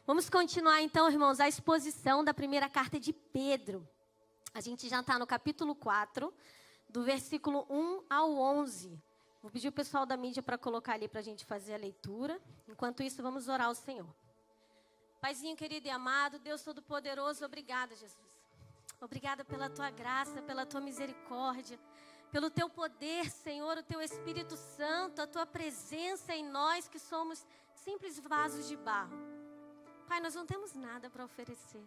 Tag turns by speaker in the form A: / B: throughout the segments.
A: Vamos continuar então, irmãos, a exposição da primeira carta de Pedro. A gente já está no capítulo 4, do versículo 1 ao 11. Vou pedir o pessoal da mídia para colocar ali para a gente fazer a leitura. Enquanto isso, vamos orar ao Senhor. Paizinho querido e amado, Deus Todo-Poderoso, obrigada, Jesus. Obrigada pela Tua graça, pela Tua misericórdia, pelo Teu poder, Senhor, o Teu Espírito Santo, a Tua presença em nós que somos simples vasos de barro. Pai, nós não temos nada para oferecer.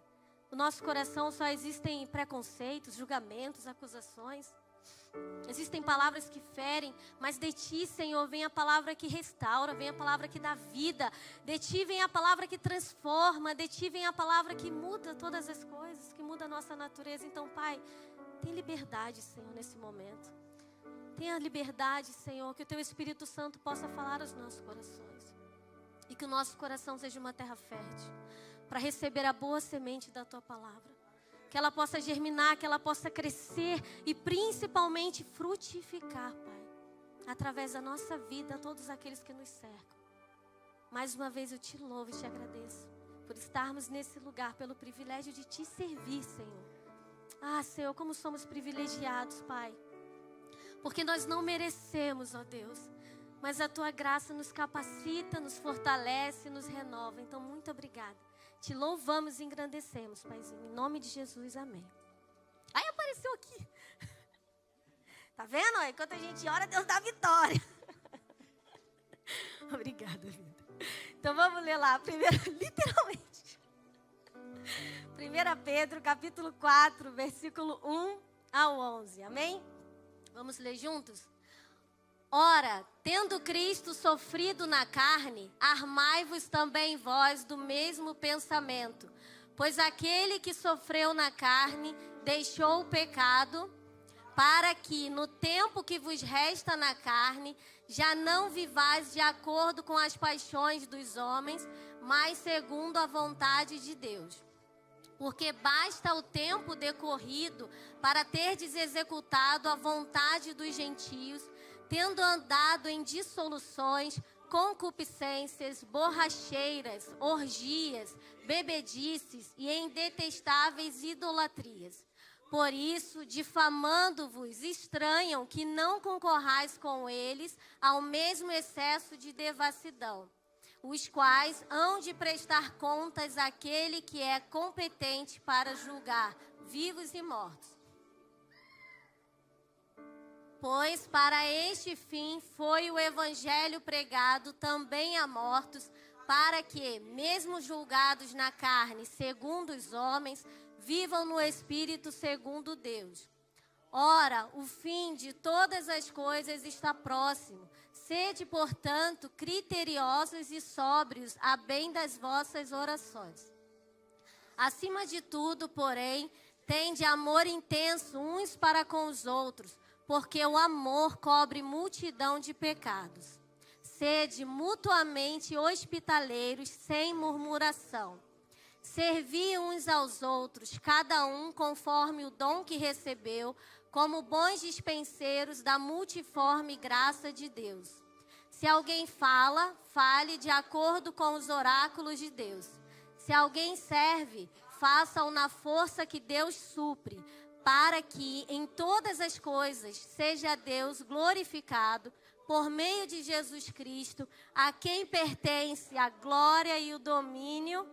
A: No nosso coração só existem preconceitos, julgamentos, acusações. Existem palavras que ferem, mas de Ti, Senhor, vem a palavra que restaura, vem a palavra que dá vida. De Ti vem a palavra que transforma, de Ti vem a palavra que muda todas as coisas, que muda a nossa natureza. Então, Pai, tem liberdade, Senhor, nesse momento. Tenha liberdade, Senhor, que o Teu Espírito Santo possa falar aos nossos corações. E que o nosso coração seja uma terra fértil para receber a boa semente da Tua palavra. Que ela possa germinar, que ela possa crescer e principalmente frutificar, Pai. Através da nossa vida, a todos aqueles que nos cercam. Mais uma vez eu Te louvo e Te agradeço por estarmos nesse lugar, pelo privilégio de Te servir, Senhor. Ah, Senhor, como somos privilegiados, Pai. Porque nós não merecemos, ó Deus. Mas a Tua graça nos capacita, nos fortalece, nos renova. Então, muito obrigada. Te louvamos e engrandecemos, Paizinho. Em nome de Jesus, amém. Aí apareceu aqui. Tá vendo? Enquanto a gente ora, Deus dá vitória. Obrigada, vida. Então, vamos ler lá. Primeiro, literalmente. 1 Pedro, capítulo 4, versículo 1 ao 11. Amém? Vamos ler juntos? Ora, tendo Cristo sofrido na carne, armai-vos também vós do mesmo pensamento. Pois aquele que sofreu na carne deixou o pecado, para que no tempo que vos resta na carne, já não vivais de acordo com as paixões dos homens, mas segundo a vontade de Deus. Porque basta o tempo decorrido para terdes executado a vontade dos gentios, tendo andado em dissoluções, concupiscências, borracheiras, orgias, bebedices e em detestáveis idolatrias. Por isso, difamando-vos, estranham que não concorrais com eles ao mesmo excesso de devassidão, os quais hão de prestar contas àquele que é competente para julgar vivos e mortos. Pois para este fim foi o evangelho pregado também a mortos, para que, mesmo julgados na carne segundo os homens, vivam no espírito segundo Deus. Ora, o fim de todas as coisas está próximo. Sede, portanto, criteriosos e sóbrios a bem das vossas orações. Acima de tudo, porém, tende amor intenso uns para com os outros, porque o amor cobre multidão de pecados. Sede mutuamente hospitaleiros, sem murmuração. Servi uns aos outros, cada um conforme o dom que recebeu, como bons dispenseiros da multiforme graça de Deus. Se alguém fala, fale de acordo com os oráculos de Deus. Se alguém serve, faça-o na força que Deus supre, para que em todas as coisas seja Deus glorificado por meio de Jesus Cristo, a quem pertence a glória e o domínio.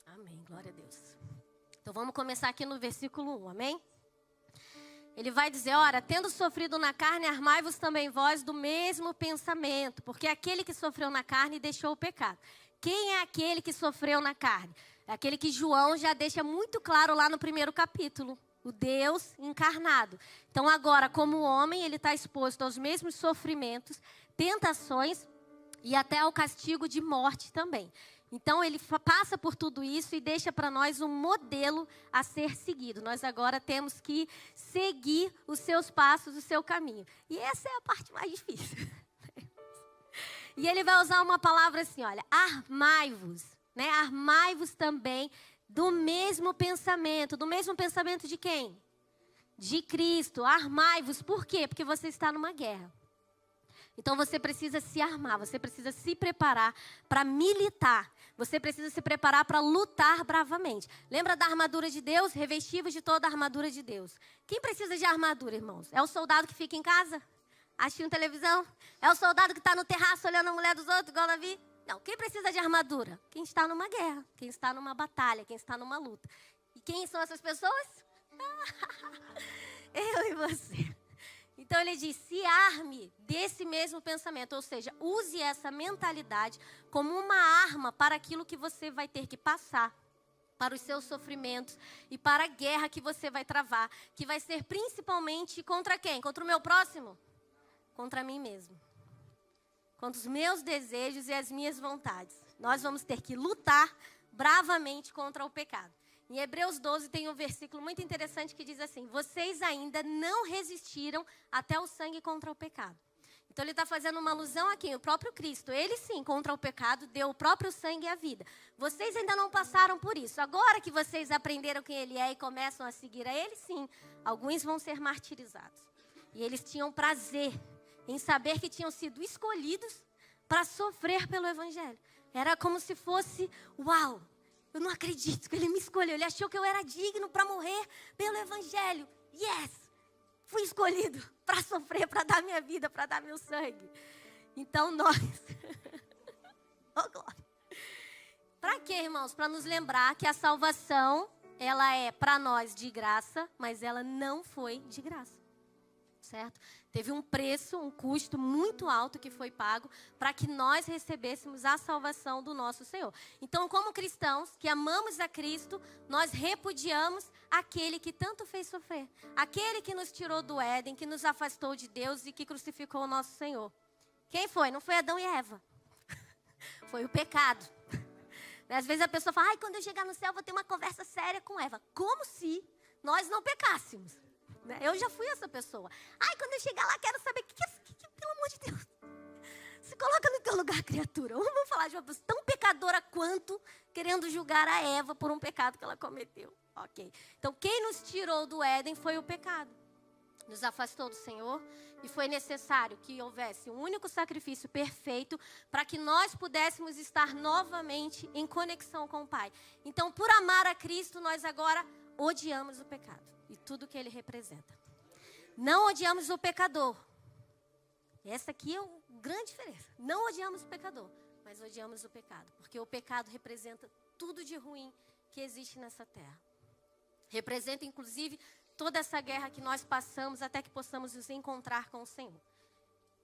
A: Amém, glória a Deus. Então vamos começar aqui no versículo 1, amém? Ele vai dizer, ora, tendo sofrido na carne, armai-vos também vós do mesmo pensamento, porque aquele que sofreu na carne deixou o pecado. Quem é aquele que sofreu na carne? É aquele que João já deixa muito claro lá no primeiro capítulo. O Deus encarnado. Então agora, como homem, ele está exposto aos mesmos sofrimentos, tentações e até ao castigo de morte também. Então ele passa por tudo isso e deixa para nós um modelo a ser seguido. Nós agora temos que seguir os seus passos, o seu caminho. E essa é a parte mais difícil. E ele vai usar uma palavra assim, olha, armai-vos, né? Armai-vos também do mesmo pensamento. Do mesmo pensamento de quem? De Cristo. Armai-vos. Por quê? Porque você está numa guerra. Então você precisa se armar, você precisa se preparar para militar. Você precisa se preparar para lutar bravamente. Lembra da armadura de Deus? Revestivos de toda a armadura de Deus. Quem precisa de armadura, irmãos? É o soldado que fica em casa, assistindo televisão? É o soldado que está no terraço olhando a mulher dos outros, igual Davi? Não, quem precisa de armadura? Quem está numa guerra, quem está numa batalha, quem está numa luta. E quem são essas pessoas? Eu e você. Então ele diz, se arme desse mesmo pensamento, ou seja, use essa mentalidade como uma arma para aquilo que você vai ter que passar, para os seus sofrimentos e para a guerra que você vai travar, que vai ser principalmente contra quem? Contra o meu próximo? Contra mim mesmo. Contra os meus desejos e as minhas vontades. Nós vamos ter que lutar bravamente contra o pecado. Em Hebreus 12 tem um versículo muito interessante que diz assim, vocês ainda não resistiram até o sangue contra o pecado. Então ele está fazendo uma alusão aqui, o próprio Cristo. Ele sim, contra o pecado, deu o próprio sangue e a vida. Vocês ainda não passaram por isso. Agora que vocês aprenderam quem ele é e começam a seguir a ele, sim, alguns vão ser martirizados. E eles tinham prazer em saber que tinham sido escolhidos para sofrer pelo Evangelho. Era como se fosse, uau! Eu não acredito que ele me escolheu. Ele achou que eu era digno para morrer pelo Evangelho. Yes! Fui escolhido para sofrer, para dar minha vida, para dar meu sangue. Então nós... Oh, glória! Para quê, irmãos? Para nos lembrar que a salvação, ela é para nós de graça, mas ela não foi de graça. Certo? Teve um preço, um custo muito alto que foi pago para que nós recebêssemos a salvação do nosso Senhor. Então, como cristãos que amamos a Cristo, nós repudiamos aquele que tanto fez sofrer. Aquele que nos tirou do Éden, que nos afastou de Deus e que crucificou o nosso Senhor. Quem foi? Não foi Adão e Eva. Foi o pecado. Às vezes a pessoa fala, quando eu chegar no céu eu vou ter uma conversa séria com Eva. Como se nós não pecássemos. Eu já fui essa pessoa. Quando eu chegar lá, quero saber o que, pelo amor de Deus. Se coloca no teu lugar, criatura. Vamos falar de uma pessoa tão pecadora quanto querendo julgar a Eva por um pecado que ela cometeu. Ok. Então, quem nos tirou do Éden foi o pecado. Nos afastou do Senhor e foi necessário que houvesse um único sacrifício perfeito para que nós pudéssemos estar novamente em conexão com o Pai. Então, por amar a Cristo, nós agora odiamos o pecado e tudo que ele representa. Não odiamos o pecador. Essa aqui é uma grande diferença. Não odiamos o pecador, mas odiamos o pecado. Porque o pecado representa tudo de ruim que existe nessa terra. Representa, inclusive, toda essa guerra que nós passamos até que possamos nos encontrar com o Senhor.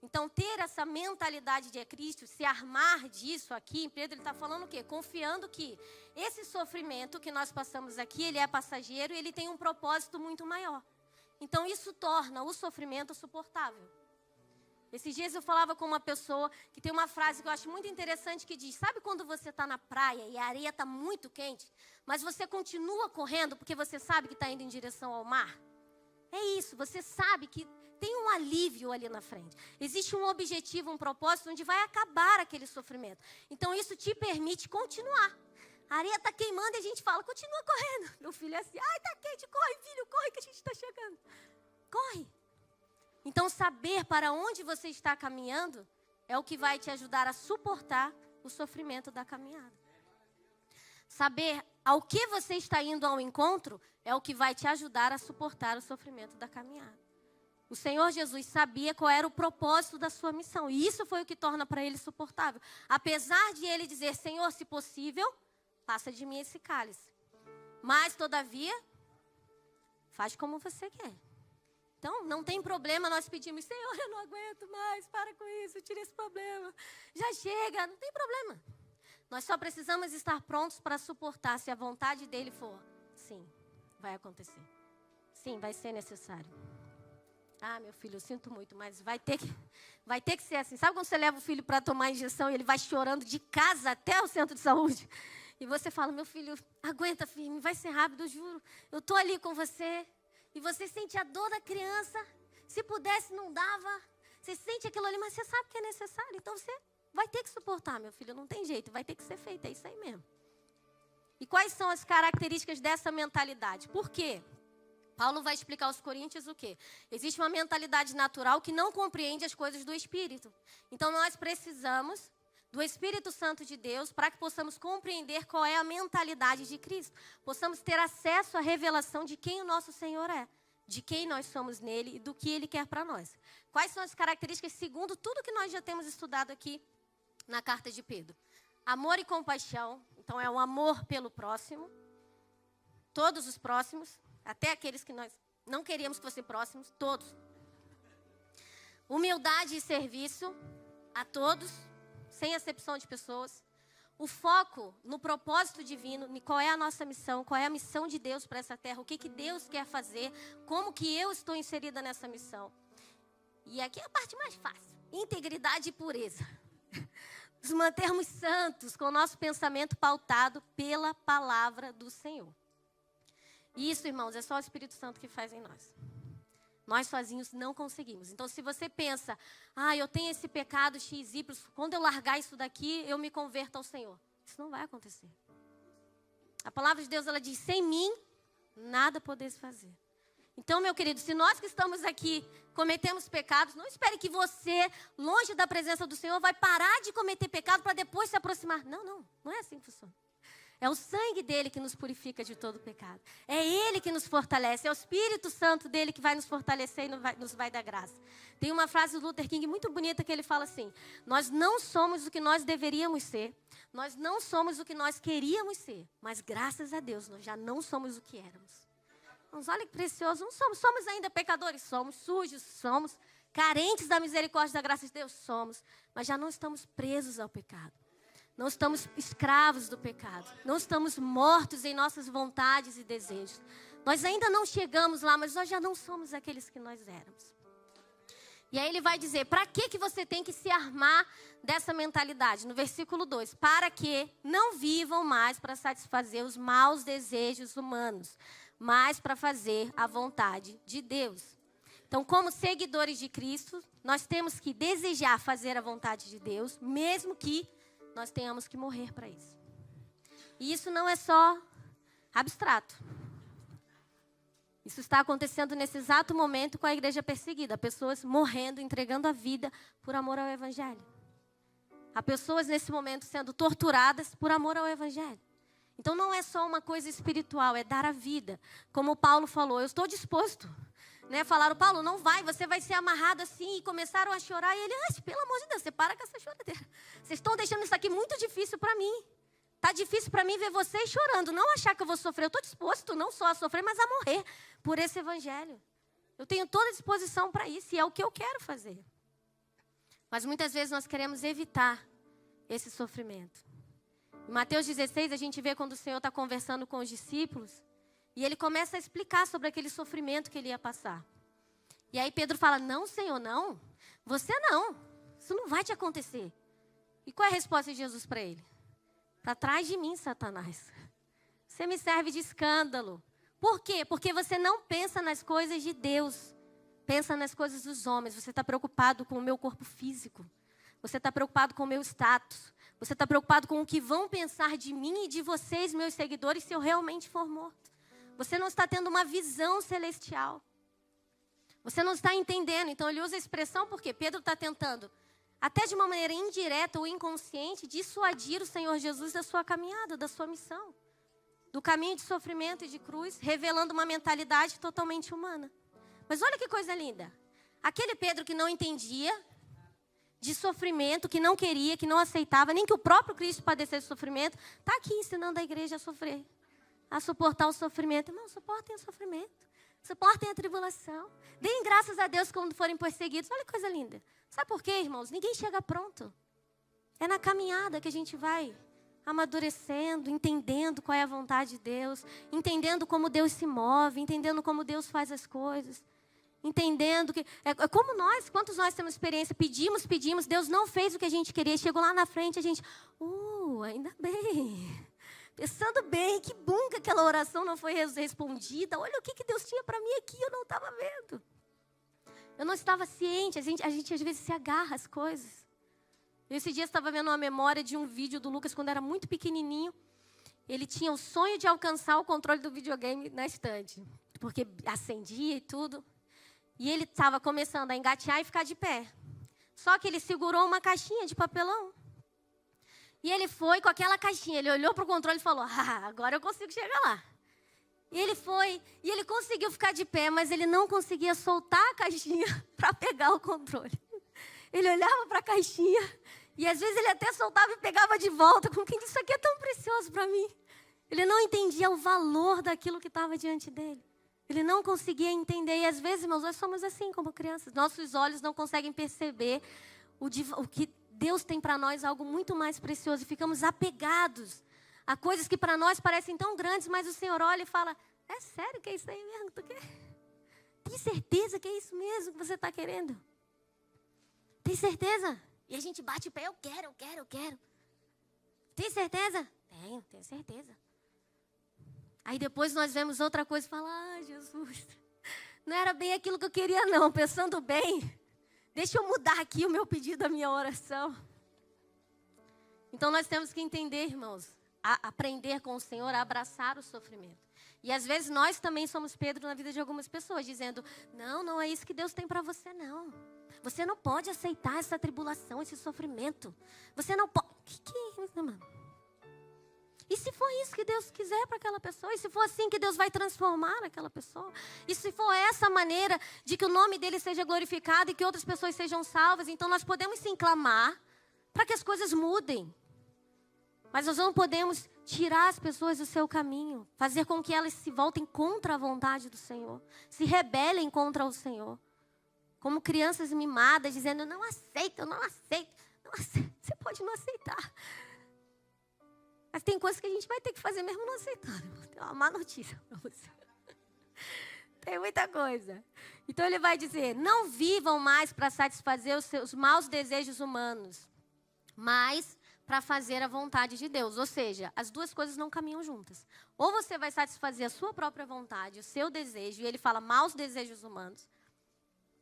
A: Então, ter essa mentalidade de Cristo, se armar disso aqui, Pedro está falando o quê? Confiando que esse sofrimento que nós passamos aqui, ele é passageiro e ele tem um propósito muito maior. Então, isso torna o sofrimento suportável. Esses dias eu falava com uma pessoa que tem uma frase que eu acho muito interessante que diz, sabe quando você está na praia e a areia está muito quente, mas você continua correndo porque você sabe que está indo em direção ao mar? É isso, você sabe que tem um alívio ali na frente. Existe um objetivo, um propósito onde vai acabar aquele sofrimento. Então isso te permite continuar. A areia está queimando e a gente fala, continua correndo. Meu filho é assim, está quente, corre filho, corre que a gente está chegando. Corre. Então saber para onde você está caminhando é o que vai te ajudar a suportar o sofrimento da caminhada. Saber ao que você está indo ao encontro é o que vai te ajudar a suportar o sofrimento da caminhada. O Senhor Jesus sabia qual era o propósito da sua missão. E isso foi o que torna para ele suportável. Apesar de ele dizer, Senhor, se possível, passa de mim esse cálice. Mas, todavia, faz como você quer. Então, não tem problema nós pedimos, Senhor, eu não aguento mais, para com isso, tira esse problema. Já chega, não tem problema. Nós só precisamos estar prontos para suportar, se a vontade dele for, sim, vai acontecer. Sim, vai ser necessário. Meu filho, eu sinto muito, mas vai ter que ser assim. Sabe quando você leva o filho para tomar injeção e ele vai chorando de casa até o centro de saúde? E você fala, meu filho, aguenta firme, vai ser rápido, eu juro. Eu estou ali com você. E você sente a dor da criança. Se pudesse, não dava. Você sente aquilo ali, mas você sabe que é necessário. Então você vai ter que suportar, meu filho. Não tem jeito, vai ter que ser feito. É isso aí mesmo. E quais são as características dessa mentalidade? Por quê? Paulo vai explicar aos Coríntios o quê? Existe uma mentalidade natural que não compreende as coisas do Espírito. Então, nós precisamos do Espírito Santo de Deus para que possamos compreender qual é a mentalidade de Cristo. Possamos ter acesso à revelação de quem o nosso Senhor é, de quem nós somos nele e do que ele quer para nós. Quais são as características segundo tudo que nós já temos estudado aqui na carta de Pedro? Amor e compaixão. Então, é um amor pelo próximo. Todos os próximos. Até aqueles que nós não queríamos que fossem próximos, todos. Humildade e serviço a todos, sem acepção de pessoas. O foco no propósito divino, em qual é a nossa missão, qual é a missão de Deus para essa terra, o que Deus quer fazer, como que eu estou inserida nessa missão. E aqui é a parte mais fácil, integridade e pureza. Nos mantermos santos, com o nosso pensamento pautado pela palavra do Senhor. E isso, irmãos, é só o Espírito Santo que faz em nós. Nós sozinhos não conseguimos. Então, se você pensa, eu tenho esse pecado XY, quando eu largar isso daqui, eu me converto ao Senhor. Isso não vai acontecer. A palavra de Deus, ela diz, sem mim, nada podeis fazer. Então, meu querido, se nós que estamos aqui cometemos pecados, não espere que você, longe da presença do Senhor, vai parar de cometer pecado para depois se aproximar. Não é assim que funciona. É o sangue dele que nos purifica de todo pecado. É ele que nos fortalece. É o Espírito Santo dele que vai nos fortalecer e nos vai dar graça. Tem uma frase do Luther King muito bonita que ele fala assim: nós não somos o que nós deveríamos ser. Nós não somos o que nós queríamos ser. Mas graças a Deus, nós já não somos o que éramos. Mas olha que precioso. Não somos. Somos ainda pecadores? Somos. Sujos? Somos. Carentes da misericórdia e da graça de Deus? Somos. Mas já não estamos presos ao pecado. Não estamos escravos do pecado. Não estamos mortos em nossas vontades e desejos. Nós ainda não chegamos lá, mas nós já não somos aqueles que nós éramos. E aí ele vai dizer, para que você tem que se armar dessa mentalidade? No versículo 2, para que não vivam mais para satisfazer os maus desejos humanos, mas para fazer a vontade de Deus. Então, como seguidores de Cristo, nós temos que desejar fazer a vontade de Deus, mesmo que nós tenhamos que morrer para isso. E isso não é só abstrato. Isso está acontecendo nesse exato momento com a igreja perseguida. Pessoas morrendo, entregando a vida por amor ao Evangelho. Há pessoas nesse momento sendo torturadas por amor ao Evangelho. Então não é só uma coisa espiritual, é dar a vida. Como Paulo falou, eu estou disposto. Falaram, Paulo, não vai, você vai ser amarrado assim. E começaram a chorar. E ele, pelo amor de Deus, você para com essa choradeira. Vocês estão deixando isso aqui muito difícil para mim. Está difícil para mim ver vocês chorando. Não achar que eu vou sofrer. Eu estou disposto não só a sofrer, mas a morrer por esse evangelho. Eu tenho toda a disposição para isso. E é o que eu quero fazer. Mas muitas vezes nós queremos evitar esse sofrimento. Em Mateus 16, a gente vê quando o Senhor está conversando com os discípulos. E ele começa a explicar sobre aquele sofrimento que ele ia passar. E aí Pedro fala, não, Senhor, não. Você não. Isso não vai te acontecer. E qual é a resposta de Jesus para ele? Para trás de mim, Satanás. Você me serve de escândalo. Por quê? Porque você não pensa nas coisas de Deus. Pensa nas coisas dos homens. Você está preocupado com o meu corpo físico. Você está preocupado com o meu status. Você está preocupado com o que vão pensar de mim e de vocês, meus seguidores, se eu realmente for morto. Você não está tendo uma visão celestial. Você não está entendendo. Então, ele usa a expressão porque Pedro está tentando, até de uma maneira indireta ou inconsciente, dissuadir o Senhor Jesus da sua caminhada, da sua missão. Do caminho de sofrimento e de cruz, revelando uma mentalidade totalmente humana. Mas olha que coisa linda. Aquele Pedro que não entendia de sofrimento, que não queria, que não aceitava, nem que o próprio Cristo padecesse sofrimento, está aqui ensinando a igreja a sofrer. A suportar o sofrimento. Irmão, suportem o sofrimento. Suportem a tribulação. Deem graças a Deus quando forem perseguidos. Olha que coisa linda. Sabe por quê, irmãos? Ninguém chega pronto. É na caminhada que a gente vai amadurecendo, entendendo qual é a vontade de Deus, entendendo como Deus se move, entendendo como Deus faz as coisas, entendendo que... É como nós, quantos nós temos experiência, pedimos, Deus não fez o que a gente queria, chegou lá na frente, a gente... ainda bem... Pensando bem, que bom que aquela oração não foi respondida. Olha o que Deus tinha para mim aqui, eu não estava vendo. Eu não estava ciente. A gente às vezes se agarra às coisas. Esse dia eu estava vendo uma memória de um vídeo do Lucas quando era muito pequenininho. Ele tinha o sonho de alcançar o controle do videogame na estante. porque acendia e tudo. E ele estava começando a engatear e ficar de pé. Só que ele segurou uma caixinha de papelão. E ele foi com aquela caixinha. Ele olhou para o controle e falou, agora eu consigo chegar lá. E ele foi, e ele conseguiu ficar de pé, mas ele não conseguia soltar a caixinha para pegar o controle. Ele olhava para a caixinha, e às vezes ele até soltava e pegava de volta, como quem disse, isso aqui é tão precioso para mim. Ele não entendia o valor daquilo que estava diante dele. Ele não conseguia entender, e às vezes, irmãos, nós somos assim como crianças. Nossos olhos não conseguem perceber o que Deus tem para nós, algo muito mais precioso, e ficamos apegados a coisas que para nós parecem tão grandes, mas o Senhor olha e fala, é sério que é isso aí mesmo que tu quer? Tem certeza que é isso mesmo que você está querendo? Tem certeza? E a gente bate o pé, eu quero. Tem certeza? Tenho certeza. Aí depois nós vemos outra coisa e falamos, Jesus, não era bem aquilo que eu queria não, pensando bem, deixa eu mudar aqui o meu pedido, a minha oração. Então nós temos que entender, irmãos, aprender com o Senhor a abraçar o sofrimento. E às vezes nós também somos Pedro na vida de algumas pessoas, dizendo, não é isso que Deus tem para você, não. Você não pode aceitar essa tribulação, esse sofrimento. Você não pode... Que é isso, mano? E se for isso que Deus quiser para aquela pessoa? E se for assim que Deus vai transformar aquela pessoa? E se for essa maneira de que o nome dele seja glorificado e que outras pessoas sejam salvas, então nós podemos sim clamar para que as coisas mudem. Mas nós não podemos tirar as pessoas do seu caminho, fazer com que elas se voltem contra a vontade do Senhor, se rebelem contra o Senhor. Como crianças mimadas, dizendo, não aceito. Você pode não aceitar. Mas tem coisas que a gente vai ter que fazer mesmo não aceitando. Tem uma má notícia para você. Tem muita coisa. Então ele vai dizer, não vivam mais para satisfazer os seus maus desejos humanos, mas para fazer a vontade de Deus. Ou seja, as duas coisas não caminham juntas. Ou você vai satisfazer a sua própria vontade, o seu desejo, e ele fala maus desejos humanos,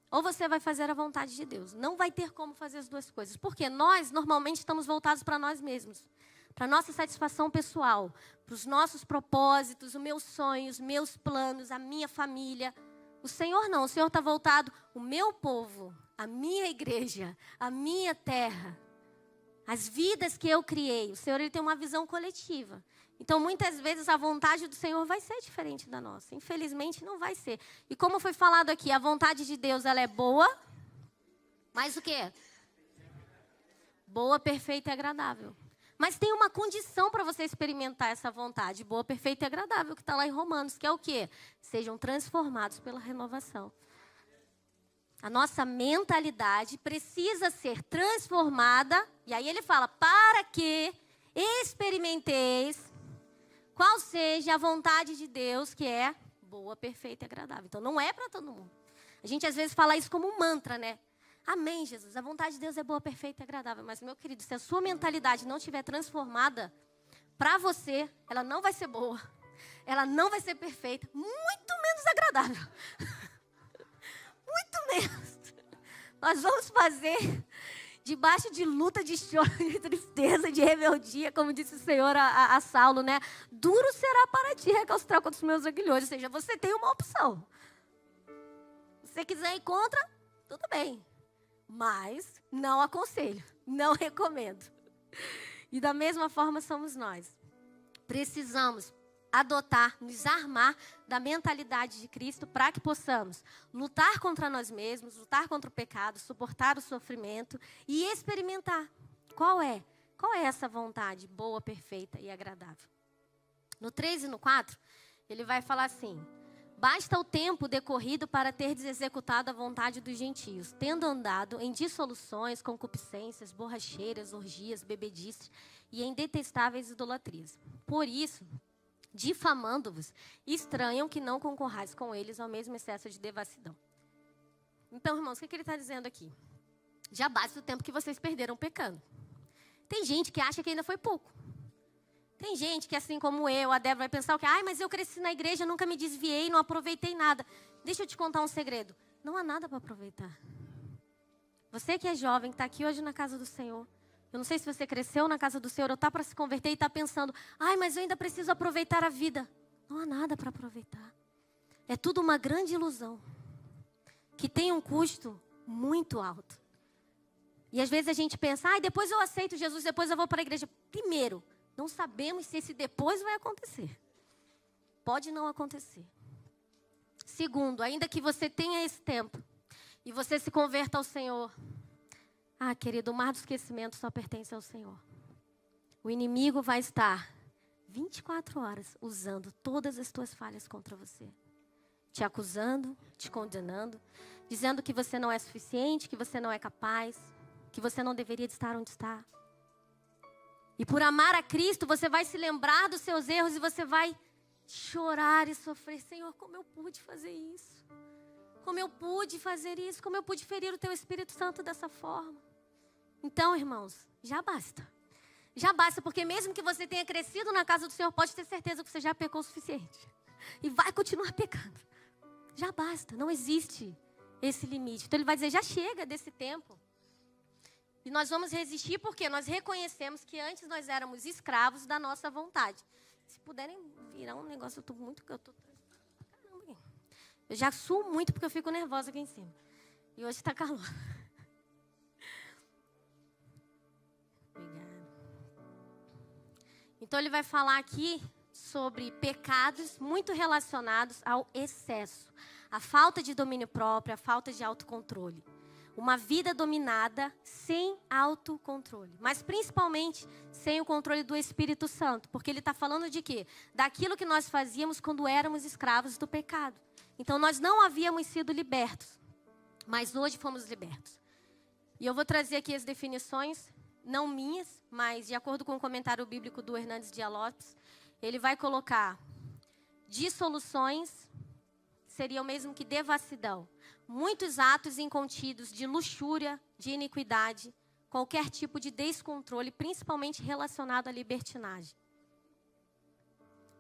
A: ou você vai fazer a vontade de Deus. Não vai ter como fazer as duas coisas. Porque nós, normalmente, estamos voltados para nós mesmos. Para a nossa satisfação pessoal. Para os nossos propósitos, os meus sonhos, meus planos, a minha família. O Senhor não. O Senhor está voltado o meu povo, a minha igreja, a minha terra. As vidas que eu criei. O Senhor ele tem uma visão coletiva. Então, muitas vezes, a vontade do Senhor vai ser diferente da nossa. Infelizmente, não vai ser. E como foi falado aqui, a vontade de Deus, ela é boa, mas o quê? Boa, perfeita e agradável. Mas tem uma condição para você experimentar essa vontade boa, perfeita e agradável, que está lá em Romanos, que é o quê? Sejam transformados pela renovação. A nossa mentalidade precisa ser transformada, e aí ele fala, para que experimenteis qual seja a vontade de Deus, que é boa, perfeita e agradável. Então, não é para todo mundo. A gente, às vezes, fala isso como um mantra, né? Amém, Jesus. A vontade de Deus é boa, perfeita e agradável. Mas, meu querido, se a sua mentalidade não estiver transformada, para você, ela não vai ser boa. Ela não vai ser perfeita. Muito menos agradável. Muito menos. Nós vamos fazer... debaixo de luta, de choro, de tristeza, de rebeldia, como disse o Senhor a Saulo, né? Duro será para ti recalcitrar contra os meus aguilhões. Ou seja, você tem uma opção. Se você quiser ir contra, tudo bem. Mas não aconselho, não recomendo. E da mesma forma somos nós. Precisamos adotar, nos armar da mentalidade de Cristo para que possamos lutar contra nós mesmos, lutar contra o pecado, suportar o sofrimento e experimentar qual é essa vontade boa, perfeita e agradável. No 3 e no 4, ele vai falar assim, basta o tempo decorrido para teres executado a vontade dos gentios, tendo andado em dissoluções, concupiscências, borracheiras, orgias, bebedices e em detestáveis idolatrias. Por isso, difamando-vos, estranham que não concorrais com eles ao mesmo excesso de devassidão. Então, irmãos, o que ele está dizendo aqui? Já basta o tempo que vocês perderam pecando. Tem gente que acha que ainda foi pouco. Tem gente que, assim como eu, a Débora, vai pensar o quê? Mas eu cresci na igreja, nunca me desviei, não aproveitei nada. Deixa eu te contar um segredo. Não há nada para aproveitar. Você que é jovem, que está aqui hoje na casa do Senhor, eu não sei se você cresceu na casa do Senhor ou está para se converter e está pensando, mas eu ainda preciso aproveitar a vida. Não há nada para aproveitar. é tudo uma grande ilusão, que tem um custo muito alto. E às vezes a gente pensa, depois eu aceito Jesus, depois eu vou para a igreja. Primeiro, não sabemos se esse depois vai acontecer. Pode não acontecer. Segundo, ainda que você tenha esse tempo e você se converta ao Senhor, querido, o mar do esquecimento só pertence ao Senhor. O inimigo vai estar 24 horas usando todas as tuas falhas contra você. Te acusando, te condenando, dizendo que você não é suficiente, que você não é capaz, que você não deveria estar onde está. E por amar a Cristo, você vai se lembrar dos seus erros e você vai chorar e sofrer. Senhor, como eu pude fazer isso? Como eu pude fazer isso? Como eu pude ferir o Teu Espírito Santo dessa forma? Então, irmãos, já basta. Já basta, porque mesmo que você tenha crescido na casa do Senhor, pode ter certeza que você já pecou o suficiente. E vai continuar pecando. Já basta, não existe esse limite. Então ele vai dizer, já chega desse tempo. E nós vamos resistir porque nós reconhecemos que antes nós éramos escravos da nossa vontade. Se puderem virar um negócio, eu tô caramba. Eu já suo muito porque eu fico nervosa aqui em cima. E hoje está calor. Obrigada. Então ele vai falar aqui sobre pecados muito relacionados ao excesso, a falta de domínio próprio, a falta de autocontrole. Uma vida dominada sem autocontrole, mas principalmente sem o controle do Espírito Santo, porque ele está falando de quê? Daquilo que nós fazíamos quando éramos escravos do pecado. Então nós não havíamos sido libertos, mas hoje fomos libertos. E eu vou trazer aqui as definições, não minhas, mas de acordo com o comentário bíblico do Hernandes Dias Lopes, ele vai colocar dissoluções, seria o mesmo que devassidão. Muitos atos incontidos de luxúria, de iniquidade, qualquer tipo de descontrole, principalmente relacionado à libertinagem.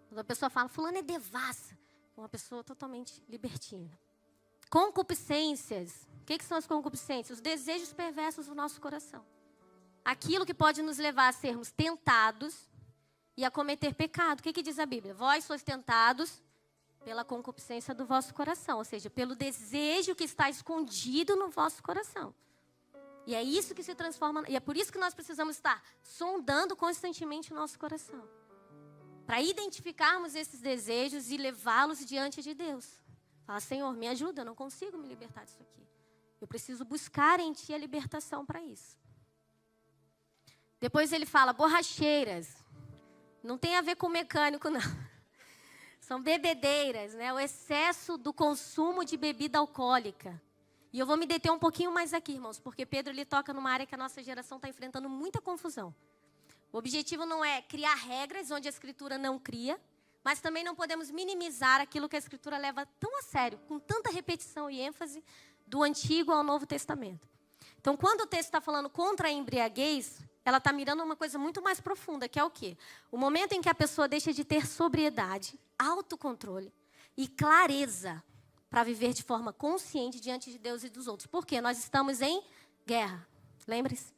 A: Quando a pessoa fala, fulano é devassa, uma pessoa totalmente libertina. Concupiscências. O que são as concupiscências? Os desejos perversos do nosso coração. Aquilo que pode nos levar a sermos tentados e a cometer pecado. O que diz a Bíblia? Vós sois tentados pela concupiscência do vosso coração, ou seja, pelo desejo que está escondido no vosso coração. E é isso que se transforma, e é por isso que nós precisamos estar sondando constantemente o nosso coração, para identificarmos esses desejos e levá-los diante de Deus. Fala, Senhor, me ajuda, eu não consigo me libertar disso aqui. Eu preciso buscar em Ti a libertação para isso. Depois ele fala, borracheiras. Não tem a ver com mecânico, não. São bebedeiras, né? O excesso do consumo de bebida alcoólica. E eu vou me deter um pouquinho mais aqui, irmãos, porque Pedro ele toca numa área que a nossa geração está enfrentando muita confusão. O objetivo não é criar regras onde a Escritura não cria, mas também não podemos minimizar aquilo que a Escritura leva tão a sério, com tanta repetição e ênfase, do Antigo ao Novo Testamento. Então, quando o texto está falando contra a embriaguez, ela está mirando uma coisa muito mais profunda, que é o quê? O momento em que a pessoa deixa de ter sobriedade, autocontrole e clareza para viver de forma consciente diante de Deus e dos outros. Por quê? Nós estamos em guerra. Lembre-se,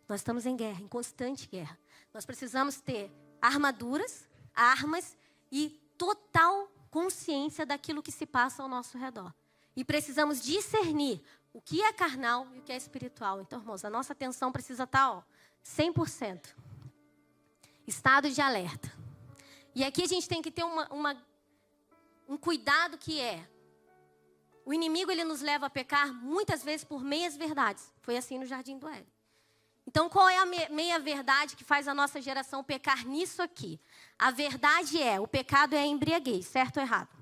A: nós estamos em guerra, em constante guerra. Nós precisamos ter armaduras, armas e total consciência daquilo que se passa ao nosso redor. E precisamos discernir o que é carnal e o que é espiritual. Então, irmãos, a nossa atenção precisa estar, 100%. Estado de alerta. E aqui a gente tem que ter um cuidado que é, o inimigo ele nos leva a pecar muitas vezes por meias verdades. Foi assim no Jardim do Éden. Então, qual é a meia verdade que faz a nossa geração pecar nisso aqui? A verdade é, o pecado é a embriaguez, certo ou errado?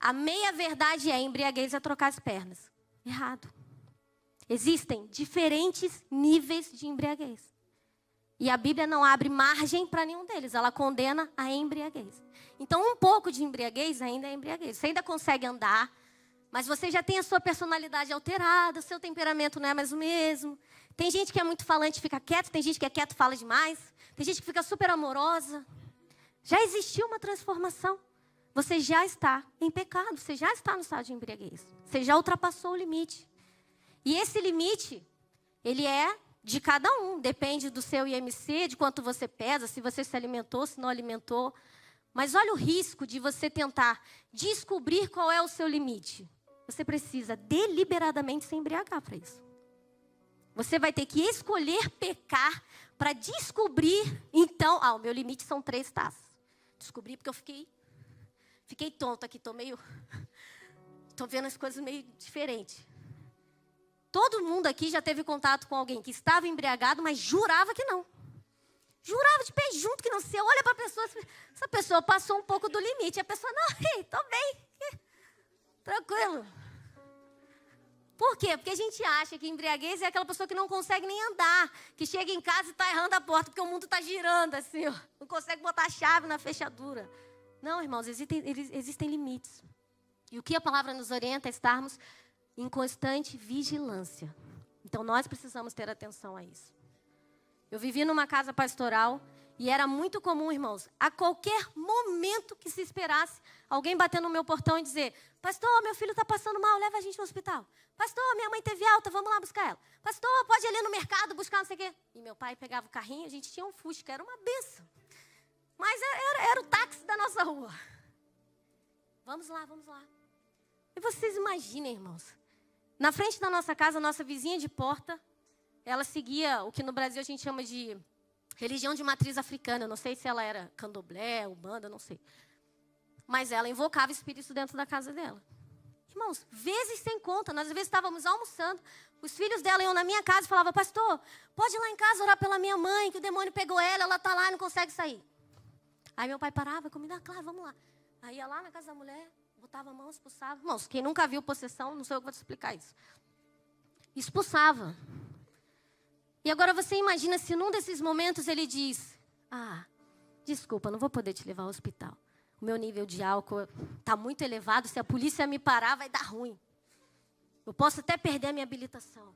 A: A meia verdade é, a embriaguez é trocar as pernas. Errado. Existem diferentes níveis de embriaguez. E a Bíblia não abre margem para nenhum deles. Ela condena a embriaguez. Então, um pouco de embriaguez ainda é embriaguez. Você ainda consegue andar, mas você já tem a sua personalidade alterada, o seu temperamento não é mais o mesmo. Tem gente que é muito falante e fica quieto, tem gente que é quieto e fala demais. Tem gente que fica super amorosa. Já existiu uma transformação. Você já está em pecado, você já está no estado de embriaguez. Você já ultrapassou o limite. E esse limite, ele é de cada um. Depende do seu IMC, de quanto você pesa, se você se alimentou, se não alimentou. Mas olha o risco de você tentar descobrir qual é o seu limite. Você precisa deliberadamente se embriagar para isso. Você vai ter que escolher pecar para descobrir, então, o meu limite são 3 taças. Descobri porque eu fiquei tonta aqui, tô vendo as coisas meio diferentes. Todo mundo aqui já teve contato com alguém que estava embriagado, mas jurava que não. Jurava de pé junto que não. Você olha para a pessoa, essa pessoa passou um pouco do limite. A pessoa, não, tô bem, tranquilo. Por quê? Porque a gente acha que embriaguez é aquela pessoa que não consegue nem andar, que chega em casa e está errando a porta, porque o mundo está girando assim, ó, não consegue botar a chave na fechadura. Não, irmãos, existem limites. E o que a palavra nos orienta é estarmos em constante vigilância. Então, nós precisamos ter atenção a isso. Eu vivi numa casa pastoral e era muito comum, irmãos, a qualquer momento que se esperasse, alguém bater no meu portão e dizer: pastor, meu filho está passando mal, leva a gente no hospital. Pastor, minha mãe teve alta, vamos lá buscar ela. Pastor, pode ir ali no mercado buscar não sei o quê. E meu pai pegava o carrinho, a gente tinha um Fusca, era uma benção. Mas era o táxi da nossa rua. Vamos lá, vamos lá. E vocês imaginem, irmãos, na frente da nossa casa, a nossa vizinha de porta, ela seguia o que no Brasil a gente chama de religião de matriz africana. Eu não sei se ela era candomblé, umbanda, não sei. Mas ela invocava espíritos dentro da casa dela. Irmãos, vezes sem conta. Nós às vezes estávamos almoçando, os filhos dela iam na minha casa e falavam: pastor, pode ir lá em casa orar pela minha mãe, que o demônio pegou ela está lá e não consegue sair. Aí meu pai parava comigo: claro, vamos lá. Aí ia lá na casa da mulher, botava a mão, expulsava. Irmãos, quem nunca viu possessão, não sou eu que vou te explicar isso. Expulsava. E agora você imagina se num desses momentos ele diz: desculpa, não vou poder te levar ao hospital. O meu nível de álcool está muito elevado, se a polícia me parar vai dar ruim. Eu posso até perder a minha habilitação.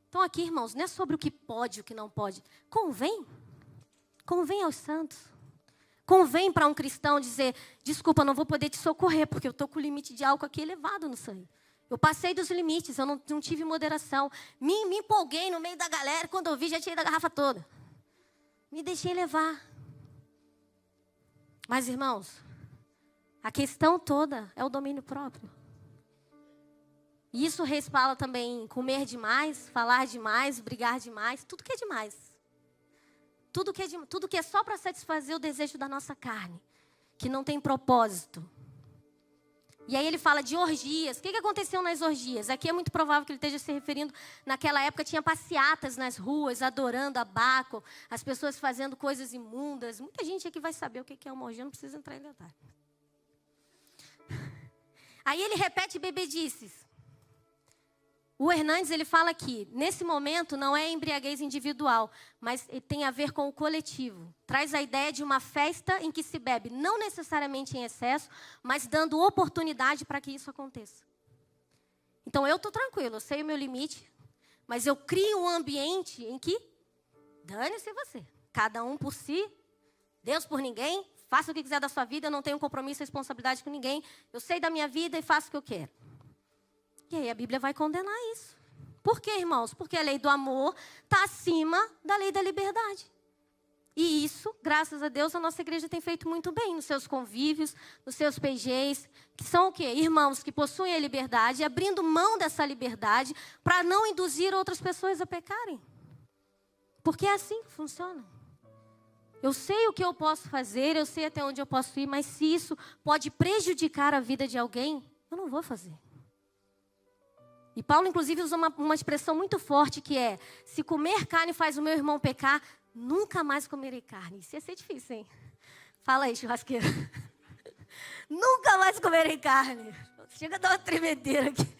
A: Então aqui, irmãos, não é sobre o que pode e o que não pode. Convém aos santos. Convém para um cristão dizer: desculpa, não vou poder te socorrer, porque eu estou com o limite de álcool aqui elevado no sangue. Eu passei dos limites, eu não tive moderação. Me empolguei no meio da galera, quando eu vi, já tirei da garrafa toda. Me deixei levar. Mas, irmãos, a questão toda é o domínio próprio. E isso respala também em comer demais, falar demais, brigar demais, tudo que é demais. Tudo que é só para satisfazer o desejo da nossa carne, que não tem propósito. E aí ele fala de orgias. O que aconteceu nas orgias? Aqui é muito provável que ele esteja se referindo, naquela época tinha passeatas nas ruas, adorando a Baco, as pessoas fazendo coisas imundas. Muita gente aqui vai saber o que é uma orgia, não precisa entrar em detalhe. Aí ele repete bebedices. O Hernandes, ele fala aqui, nesse momento não é embriaguez individual, mas tem a ver com o coletivo. Traz a ideia de uma festa em que se bebe, não necessariamente em excesso, mas dando oportunidade para que isso aconteça. Então eu estou tranquilo, eu sei o meu limite, mas eu crio um ambiente em que, dane-se você, cada um por si, Deus por ninguém, faça o que quiser da sua vida, eu não tenho compromisso e responsabilidade com ninguém, eu sei da minha vida e faço o que eu quero. E aí a Bíblia vai condenar isso. Por quê, irmãos? Porque a lei do amor está acima da lei da liberdade. E isso, graças a Deus, a nossa igreja tem feito muito bem nos seus convívios, nos seus PGs, que são o quê? Irmãos que possuem a liberdade, abrindo mão dessa liberdade para não induzir outras pessoas a pecarem. Porque é assim que funciona. Eu sei o que eu posso fazer, eu sei até onde eu posso ir, mas se isso pode prejudicar a vida de alguém, eu não vou fazer. E Paulo, inclusive, usa uma expressão muito forte que é: se comer carne faz o meu irmão pecar, nunca mais comerei carne. Isso ia ser difícil, hein? Fala aí, churrasqueiro. Nunca mais comerei carne. Chega a dar uma tremedeira aqui.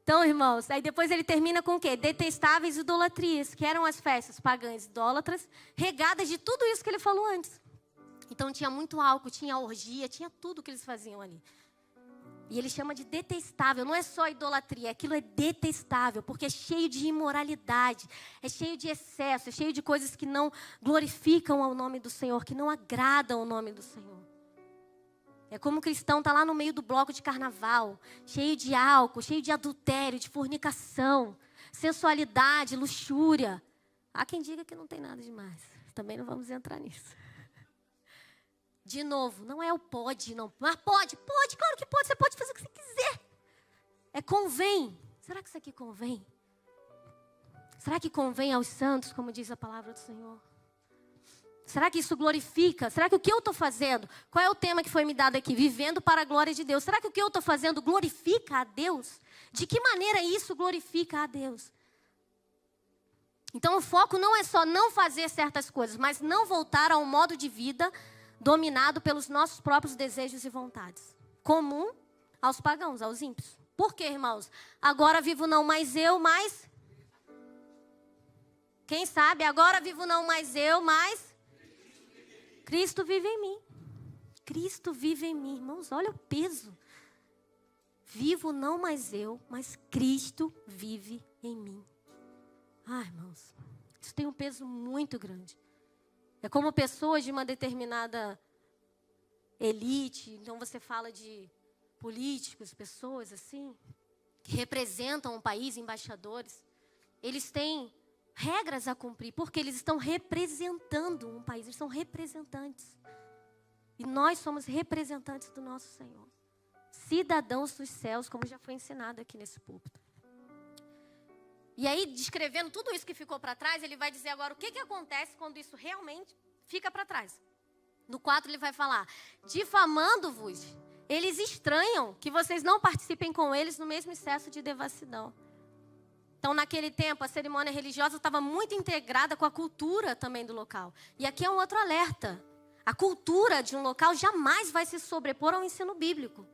A: Então, irmãos, aí depois ele termina com o quê? Detestáveis idolatrias, que eram as festas pagãs idólatras, regadas de tudo isso que ele falou antes. Então tinha muito álcool, tinha orgia, tinha tudo que eles faziam ali. E ele chama de detestável, não é só idolatria, aquilo é detestável, porque é cheio de imoralidade, é cheio de excesso, é cheio de coisas que não glorificam ao nome do Senhor, que não agradam ao nome do Senhor. É como o cristão está lá no meio do bloco de carnaval, cheio de álcool, cheio de adultério, de fornicação, sensualidade, luxúria. Há quem diga que não tem nada demais. também não vamos entrar nisso. De novo, não é o pode, não. Mas pode, claro que pode. Você pode fazer o que você quiser. É convém. Será que isso aqui convém? Será que convém aos santos, como diz a palavra do Senhor? Será que isso glorifica? Será que o que eu estou fazendo? Qual é o tema que foi me dado aqui? Vivendo para a glória de Deus. Será que o que eu estou fazendo glorifica a Deus? De que maneira isso glorifica a Deus? Então o foco não é só não fazer certas coisas, mas não voltar a um modo de vida dominado pelos nossos próprios desejos e vontades. Comum aos pagãos, aos ímpios. Por quê, irmãos? Agora vivo não mais eu, mas... Quem sabe? Agora vivo não mais eu, mas... Cristo vive em mim. Cristo vive em mim. Irmãos, olha o peso. Vivo não mais eu, mas Cristo vive em mim. Ah, irmãos, isso tem um peso muito grande. É como pessoas de uma determinada elite, então você fala de políticos, pessoas assim, que representam um país, embaixadores. Eles têm regras a cumprir, porque eles estão representando um país, eles são representantes. E nós somos representantes do nosso Senhor. Cidadãos dos céus, como já foi ensinado aqui nesse púlpito. E aí, descrevendo tudo isso que ficou para trás, ele vai dizer agora o que acontece quando isso realmente fica para trás. No 4 ele vai falar: difamando-vos, eles estranham que vocês não participem com eles no mesmo excesso de devassidão. Então, naquele tempo, a cerimônia religiosa estava muito integrada com a cultura também do local. E aqui é um outro alerta. A cultura de um local jamais vai se sobrepor ao ensino bíblico.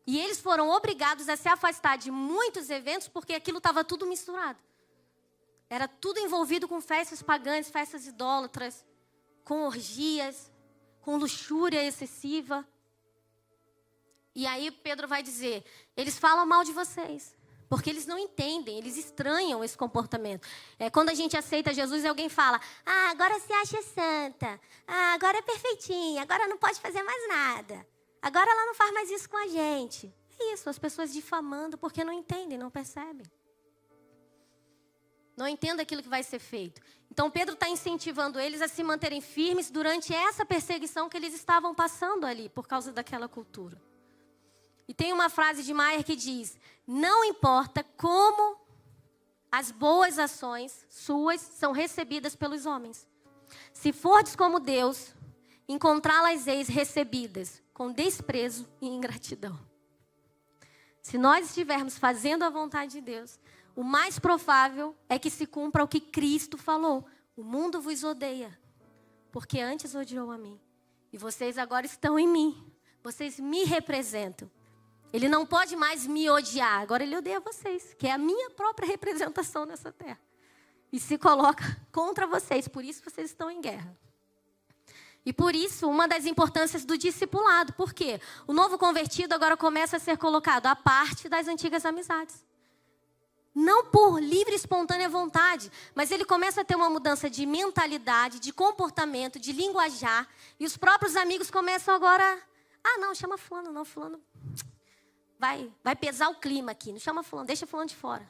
A: E eles foram obrigados a se afastar de muitos eventos porque aquilo estava tudo misturado. Era tudo envolvido com festas pagãs, festas idólatras, com orgias, com luxúria excessiva. E aí Pedro vai dizer, eles falam mal de vocês, porque eles não entendem, eles estranham esse comportamento. Quando a gente aceita Jesus, alguém fala, agora se acha santa, agora é perfeitinha, agora não pode fazer mais nada. Agora ela não faz mais isso com a gente. É isso, as pessoas difamando porque não entendem, não percebem. Não entendem aquilo que vai ser feito. Então Pedro está incentivando eles a se manterem firmes durante essa perseguição que eles estavam passando ali, por causa daquela cultura. E tem uma frase de Maier que diz, não importa como as boas ações suas são recebidas pelos homens. Se fordes como Deus, encontrá-las eis recebidas com desprezo e ingratidão. Se nós estivermos fazendo a vontade de Deus, o mais provável é que se cumpra o que Cristo falou. O mundo vos odeia, porque antes odiou a mim. E vocês agora estão em mim. Vocês me representam. Ele não pode mais me odiar. Agora ele odeia vocês, que é a minha própria representação nessa terra. E se coloca contra vocês. Por isso vocês estão em guerra. E por isso, uma das importâncias do discipulado. Por quê? O novo convertido agora começa a ser colocado à parte das antigas amizades. Não por livre e espontânea vontade, mas ele começa a ter uma mudança de mentalidade, de comportamento, de linguajar. E os próprios amigos começam agora... não, chama fulano, não, fulano... Vai pesar o clima aqui, não chama fulano, deixa fulano de fora.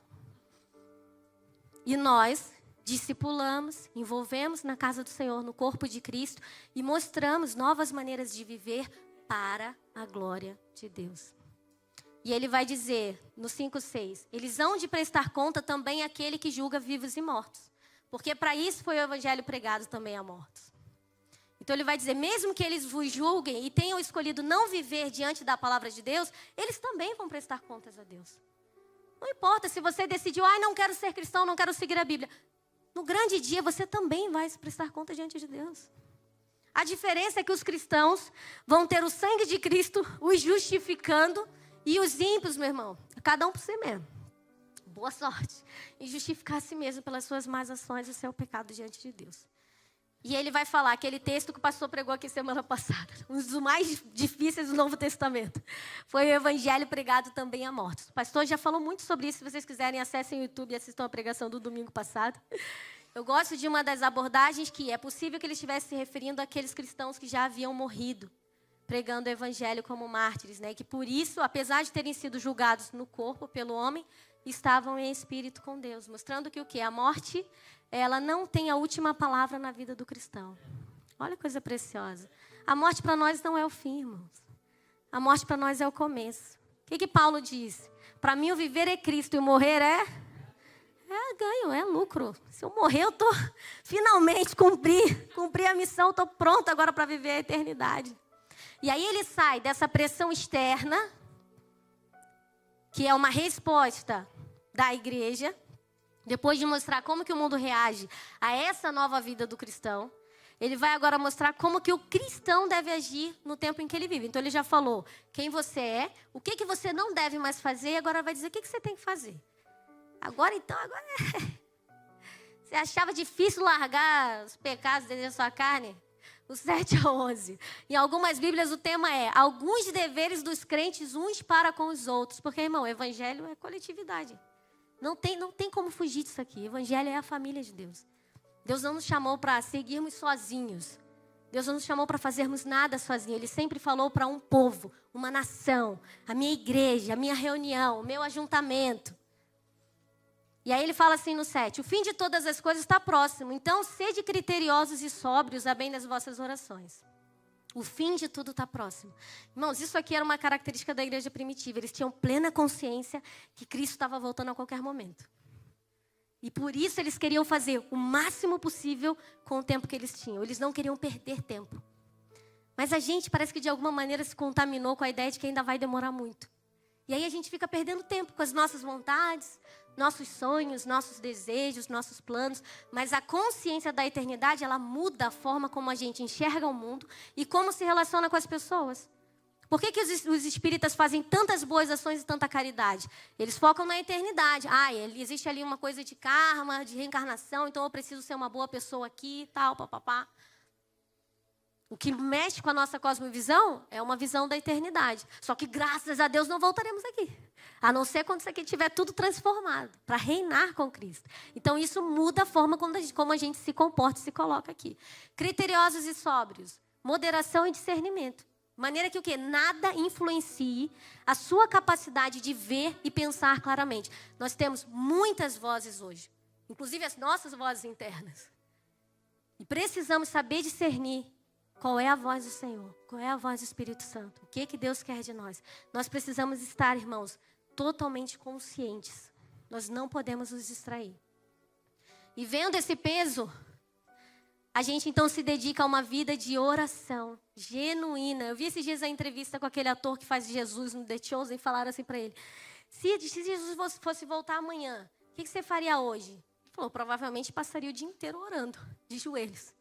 A: E nós... discipulamos, envolvemos na casa do Senhor, no corpo de Cristo e mostramos novas maneiras de viver para a glória de Deus. E ele vai dizer no 5:6, eles hão de prestar conta também àquele que julga vivos e mortos, porque para isso foi o evangelho pregado também a mortos. Então ele vai dizer, mesmo que eles vos julguem e tenham escolhido não viver diante da palavra de Deus, eles também vão prestar contas a Deus. Não importa se você decidiu, não quero ser cristão, não quero seguir a Bíblia. No grande dia, você também vai se prestar conta diante de Deus. A diferença é que os cristãos vão ter o sangue de Cristo os justificando e os ímpios, meu irmão, cada um por si mesmo. Boa sorte em justificar a si mesmo pelas suas más ações e o seu pecado diante de Deus. E ele vai falar aquele texto que o pastor pregou aqui semana passada, um dos mais difíceis do Novo Testamento. Foi o evangelho pregado também a mortos. O pastor já falou muito sobre isso. Se vocês quiserem, acessem o YouTube e assistam a pregação do domingo passado. Eu gosto de uma das abordagens que é possível que ele estivesse se referindo àqueles cristãos que já haviam morrido, pregando o evangelho como mártires, né? Que por isso, apesar de terem sido julgados no corpo pelo homem, estavam em espírito com Deus, mostrando que o quê? A morte, ela não tem a última palavra na vida do cristão. Olha que coisa preciosa. A morte para nós não é o fim, irmãos. A morte para nós é o começo. O que Paulo disse? Para mim o viver é Cristo e o morrer é ganho, é lucro. Se eu morrer, eu finalmente cumpri a missão, estou pronto agora para viver a eternidade. E aí ele sai dessa pressão externa, que é uma resposta da igreja, depois de mostrar como que o mundo reage a essa nova vida do cristão. Ele vai agora mostrar como que o cristão deve agir no tempo em que ele vive. Então ele já falou quem você é, o que você não deve mais fazer, e agora vai dizer o que você tem que fazer. Agora você achava difícil largar os pecados dentro da sua carne? O 7-11. Em algumas Bíblias o tema é alguns deveres dos crentes uns para com os outros. Porque, irmão, o evangelho é coletividade. Não tem como fugir disso aqui. O evangelho é a família de Deus. Deus não nos chamou para seguirmos sozinhos. Deus não nos chamou para fazermos nada sozinhos. Ele sempre falou para um povo, uma nação, a minha igreja, a minha reunião, o meu ajuntamento. E aí ele fala assim no 7, o fim de todas as coisas está próximo, então sede criteriosos e sóbrios a bem das vossas orações. O fim de tudo está próximo. Irmãos, isso aqui era uma característica da igreja primitiva. Eles tinham plena consciência que Cristo estava voltando a qualquer momento. E por isso eles queriam fazer o máximo possível com o tempo que eles tinham. Eles não queriam perder tempo. Mas a gente parece que de alguma maneira se contaminou com a ideia de que ainda vai demorar muito. E aí a gente fica perdendo tempo com as nossas vontades, nossos sonhos, nossos desejos, nossos planos. Mas a consciência da eternidade, ela muda a forma como a gente enxerga o mundo e como se relaciona com as pessoas. Por que os espíritas fazem tantas boas ações e tanta caridade? Eles focam na eternidade. Existe ali uma coisa de karma, de reencarnação, então eu preciso ser uma boa pessoa aqui e tal, papapá. O que mexe com a nossa cosmovisão é uma visão da eternidade. Só que, graças a Deus, não voltaremos aqui. A não ser quando isso aqui estiver tudo transformado, para reinar com Cristo. Então, isso muda a forma como a gente se comporta e se coloca aqui. Criteriosos e sóbrios, moderação e discernimento. Maneira que o quê? Nada influencie a sua capacidade de ver e pensar claramente. Nós temos muitas vozes hoje, inclusive as nossas vozes internas. E precisamos saber discernir qual é a voz do Senhor, qual é a voz do Espírito Santo, o que Deus quer de nós. Nós precisamos estar, irmãos, totalmente conscientes. Nós não podemos nos distrair. E vendo esse peso, a gente então se dedica a uma vida de oração genuína. Eu vi esses dias a entrevista com aquele ator que faz Jesus no The Chosen e falaram assim para ele: se Jesus fosse voltar amanhã, o que você faria hoje? Ele falou, provavelmente passaria o dia inteiro orando, de joelhos.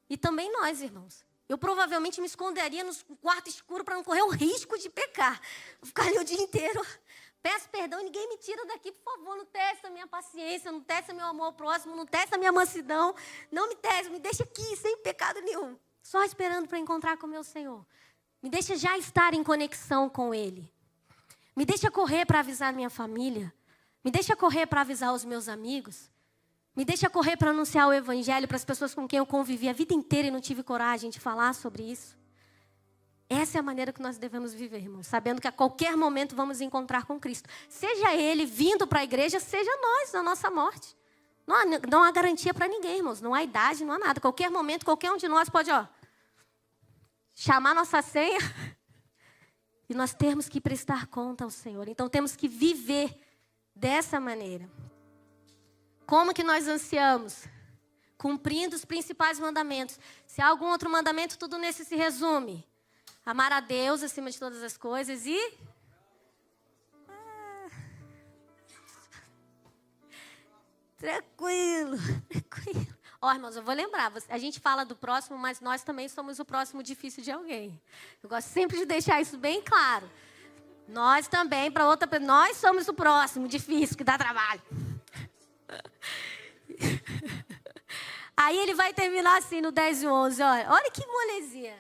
A: E também nós, irmãos. Eu provavelmente me esconderia no quarto escuro para não correr o risco de pecar. Vou ficar ali o dia inteiro. Peço perdão, ninguém me tira daqui, por favor. Não testa a minha paciência, não testa meu amor ao próximo, não testa a minha mansidão. Não me testa, me deixa aqui sem pecado nenhum. Só esperando para encontrar com o meu Senhor. Me deixa já estar em conexão com Ele. Me deixa correr para avisar a minha família. Me deixa correr para avisar os meus amigos. Me deixa correr para anunciar o Evangelho para as pessoas com quem eu convivi a vida inteira e não tive coragem de falar sobre isso. Essa é a maneira que nós devemos viver, irmãos. Sabendo que a qualquer momento vamos encontrar com Cristo. Seja Ele vindo para a igreja, seja nós na nossa morte. Não há garantia para ninguém, irmãos. Não há idade, não há nada. Qualquer momento, qualquer um de nós pode, chamar nossa senha. E nós temos que prestar conta ao Senhor. Então temos que viver dessa maneira. Como que nós ansiamos? Cumprindo os principais mandamentos. Se há algum outro mandamento, tudo nesse se resume. Amar a Deus acima de todas as coisas e... Tranquilo. Irmãos, eu vou lembrar. A gente fala do próximo, mas nós também somos o próximo difícil de alguém. Eu gosto sempre de deixar isso bem claro. Nós também, para outra pessoa, nós somos o próximo difícil, que dá trabalho. Aí ele vai terminar assim no 10 e 11, olha que molezinha.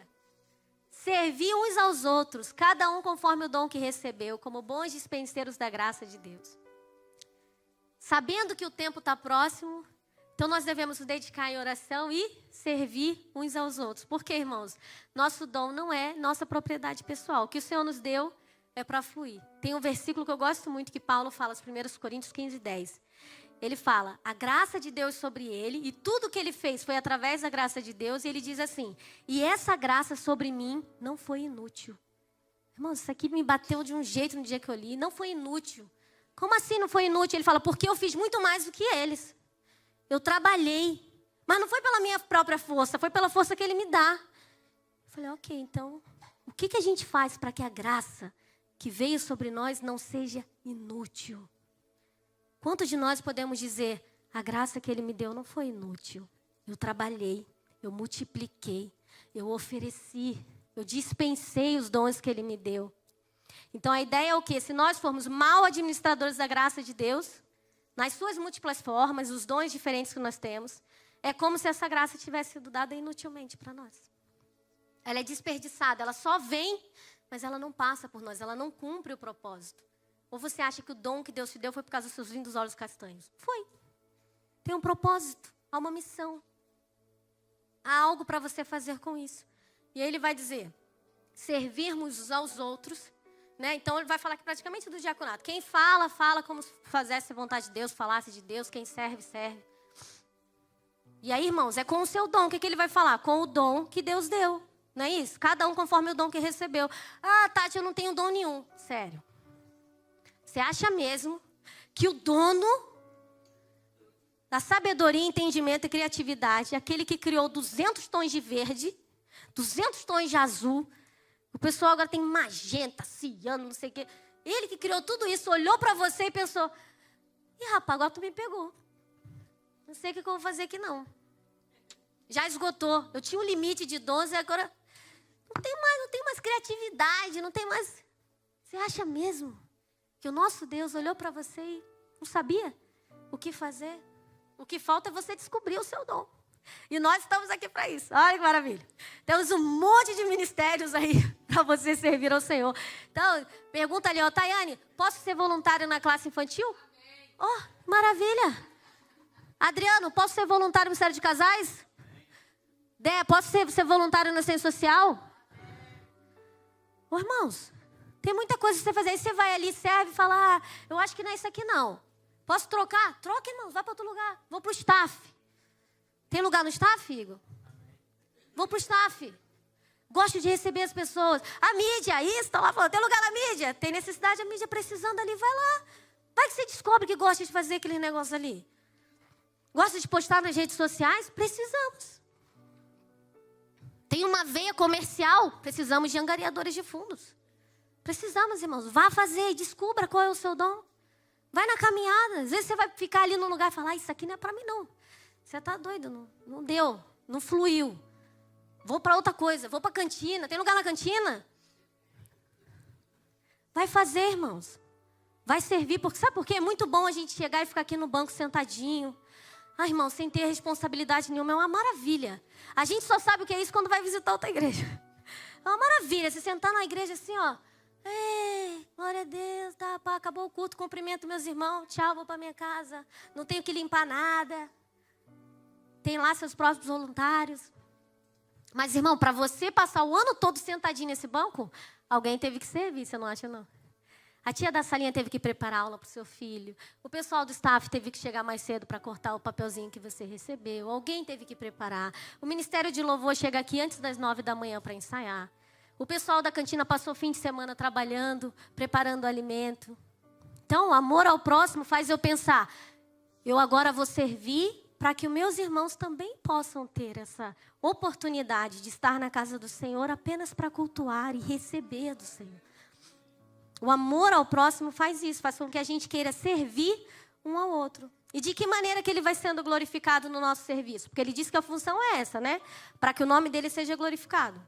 A: Servir uns aos outros, cada um conforme o dom que recebeu, como bons dispenseiros da graça de Deus. Sabendo que o tempo está próximo, então nós devemos nos dedicar em oração e servir uns aos outros. Por quê, irmãos? Nosso dom não é nossa propriedade pessoal. O que o Senhor nos deu é para fluir. Tem um versículo que eu gosto muito que Paulo fala, os 1 Coríntios 15:10. Ele fala, a graça de Deus sobre ele, e tudo que ele fez foi através da graça de Deus, e ele diz assim, e essa graça sobre mim não foi inútil. Irmão, isso aqui me bateu de um jeito no dia que eu li, não foi inútil. Como assim não foi inútil? Ele fala, porque eu fiz muito mais do que eles. Eu trabalhei, mas não foi pela minha própria força, foi pela força que ele me dá. Eu falei, ok, então, o que a gente faz para que a graça que veio sobre nós não seja inútil? Quantos de nós podemos dizer, a graça que ele me deu não foi inútil? Eu trabalhei, eu multipliquei, eu ofereci, eu dispensei os dons que ele me deu. Então a ideia é o quê? Se nós formos mal administradores da graça de Deus, nas suas múltiplas formas, os dons diferentes que nós temos, é como se essa graça tivesse sido dada inutilmente para nós. Ela é desperdiçada, ela só vem, mas ela não passa por nós, ela não cumpre o propósito. Ou você acha que o dom que Deus te deu foi por causa dos seus lindos olhos castanhos? Foi. Tem um propósito, há uma missão. Há algo para você fazer com isso. E aí ele vai dizer, servirmos uns aos outros, né? Então ele vai falar aqui praticamente do diaconato. Quem fala, fala como se fizesse a vontade de Deus, falasse de Deus. Quem serve, serve. E aí, irmãos, é com o seu dom. O que ele vai falar? Com o dom que Deus deu. Não é isso? Cada um conforme o dom que recebeu. Ah, Tati, eu não tenho dom nenhum. Sério. Você acha mesmo que o dono da sabedoria, entendimento e criatividade, aquele que criou 200 tons de verde, 200 tons de azul, o pessoal agora tem magenta, ciano, não sei o quê. Ele que criou tudo isso, olhou para você e pensou, ih, rapaz, agora tu me pegou. Não sei o que eu vou fazer aqui, não. Já esgotou. Eu tinha um limite de 12, agora não tem mais criatividade, não tem mais... Você acha mesmo que o nosso Deus olhou para você e não sabia o que fazer? O que falta é você descobrir o seu dom. E nós estamos aqui para isso. Olha que maravilha. Temos um monte de ministérios aí para você servir ao Senhor. Então, pergunta ali, ó, Tayane, posso ser voluntário na classe infantil? Oh, maravilha. Adriano, posso ser voluntário no Ministério de Casais? Dé, posso ser voluntário na Ciência Social? Ô, irmãos, tem muita coisa que você fazer. Aí você vai ali, serve e fala, eu acho que não é isso aqui não. Posso trocar? Troca, irmãos, vai para outro lugar. Vou para o staff. Tem lugar no staff, Igor? Vou para o staff. Gosto de receber as pessoas. A mídia, isso, está lá falando. Tem lugar na mídia? Tem necessidade, a mídia precisando ali, vai lá. Vai que você descobre que gosta de fazer aquele negócio ali. Gosta de postar nas redes sociais? Precisamos. Tem uma veia comercial? Precisamos de angariadores de fundos. Precisamos, irmãos. Vá fazer e descubra qual é o seu dom. Vai na caminhada. Às vezes você vai ficar ali num lugar e falar, isso aqui não é para mim não. Você está doido, não deu, não fluiu. Vou para outra coisa, vou para a cantina. Tem lugar na cantina? Vai fazer, irmãos. Vai servir, porque sabe por quê? É muito bom a gente chegar e ficar aqui no banco sentadinho. Ah, irmão, sem ter responsabilidade nenhuma, é uma maravilha. A gente só sabe o que é isso quando vai visitar outra igreja. É uma maravilha, você sentar na igreja assim, ó. Ei, glória a Deus, tá, pá, acabou o culto, cumprimento meus irmãos, tchau, vou para minha casa. Não tenho que limpar nada. Tem lá seus próprios voluntários. Mas, irmão, para você passar o ano todo sentadinho nesse banco, alguém teve que servir, você não acha, não? A tia da salinha teve que preparar aula para o seu filho. O pessoal do staff teve que chegar mais cedo para cortar o papelzinho que você recebeu. Alguém teve que preparar. O Ministério de Louvor chega aqui antes das 9 da manhã para ensaiar. O pessoal da cantina passou o fim de semana trabalhando, preparando o alimento. Então, o amor ao próximo faz eu pensar, eu agora vou servir para que os meus irmãos também possam ter essa oportunidade de estar na casa do Senhor apenas para cultuar e receber do Senhor. O amor ao próximo faz isso, faz com que a gente queira servir um ao outro. E de que maneira que ele vai sendo glorificado no nosso serviço? Porque ele diz que a função é essa, né? Para que o nome dele seja glorificado.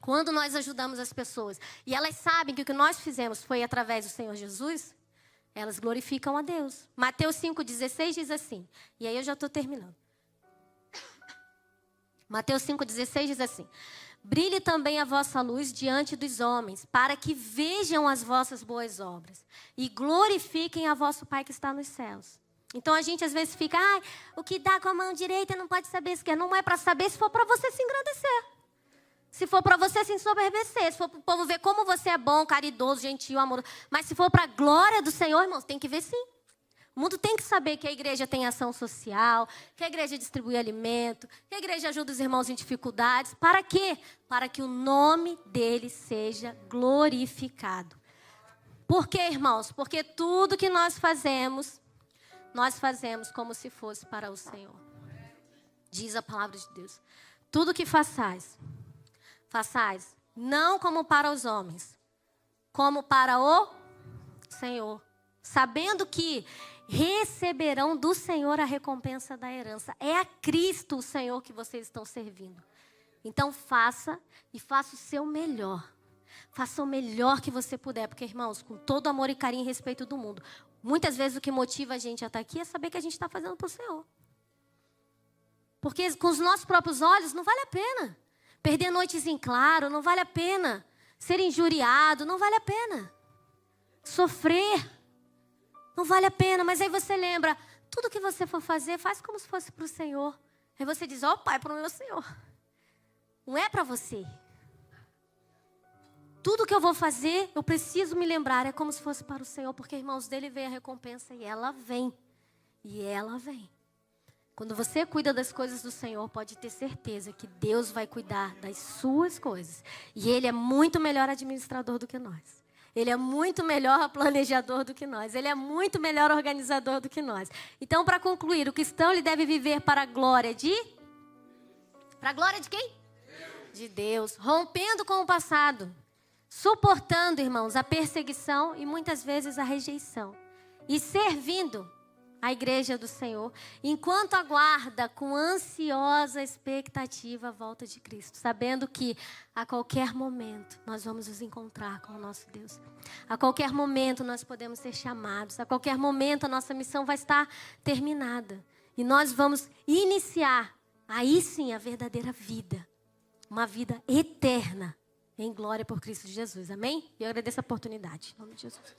A: Quando nós ajudamos as pessoas e elas sabem que o que nós fizemos foi através do Senhor Jesus, elas glorificam a Deus. Mateus 5,16 diz assim, e aí eu já estou terminando. Mateus 5,16 diz assim, brilhe também a vossa luz diante dos homens, para que vejam as vossas boas obras e glorifiquem a vosso Pai que está nos céus. Então a gente às vezes fica, o que dá com a mão direita não pode saber se quer. Não é para saber se for para você se engrandecer. Se for para você se ensoberbecer, se for para o povo ver como você é bom, caridoso, gentil, amoroso. Mas se for para a glória do Senhor, irmãos, tem que ver sim. O mundo tem que saber que a igreja tem ação social, que a igreja distribui alimento, que a igreja ajuda os irmãos em dificuldades. Para quê? Para que o nome dele seja glorificado. Por quê, irmãos? Porque tudo que nós fazemos como se fosse para o Senhor. Diz a palavra de Deus. Tudo que façais não como para os homens, como para o Senhor. Sabendo que receberão do Senhor a recompensa da herança. É a Cristo o Senhor que vocês estão servindo. Então faça e faça o seu melhor. Faça o melhor que você puder. Porque, irmãos, com todo amor e carinho e respeito do mundo, muitas vezes o que motiva a gente a estar aqui é saber que a gente está fazendo para o Senhor. Porque com os nossos próprios olhos não vale a pena. Perder noites em claro não vale a pena. Ser injuriado não vale a pena. Sofrer não vale a pena. Mas aí você lembra, tudo que você for fazer, faz como se fosse para o Senhor. Aí você diz, ó Pai, para o meu Senhor. Não é para você. Tudo que eu vou fazer, eu preciso me lembrar, é como se fosse para o Senhor. Porque, irmãos, dele vem a recompensa e ela vem. E ela vem. Quando você cuida das coisas do Senhor, pode ter certeza que Deus vai cuidar das suas coisas. E Ele é muito melhor administrador do que nós. Ele é muito melhor planejador do que nós. Ele é muito melhor organizador do que nós. Então, para concluir, o cristão ele deve viver para a glória de... Para a glória de quem? De Deus. Rompendo com o passado. Suportando, irmãos, a perseguição e muitas vezes a rejeição. E servindo a igreja do Senhor, enquanto aguarda com ansiosa expectativa a volta de Cristo, sabendo que a qualquer momento nós vamos nos encontrar com o nosso Deus. A qualquer momento nós podemos ser chamados, a qualquer momento a nossa missão vai estar terminada. E nós vamos iniciar, aí sim, a verdadeira vida, uma vida eterna em glória por Cristo Jesus. Amém? E eu agradeço a oportunidade. Em nome de Jesus.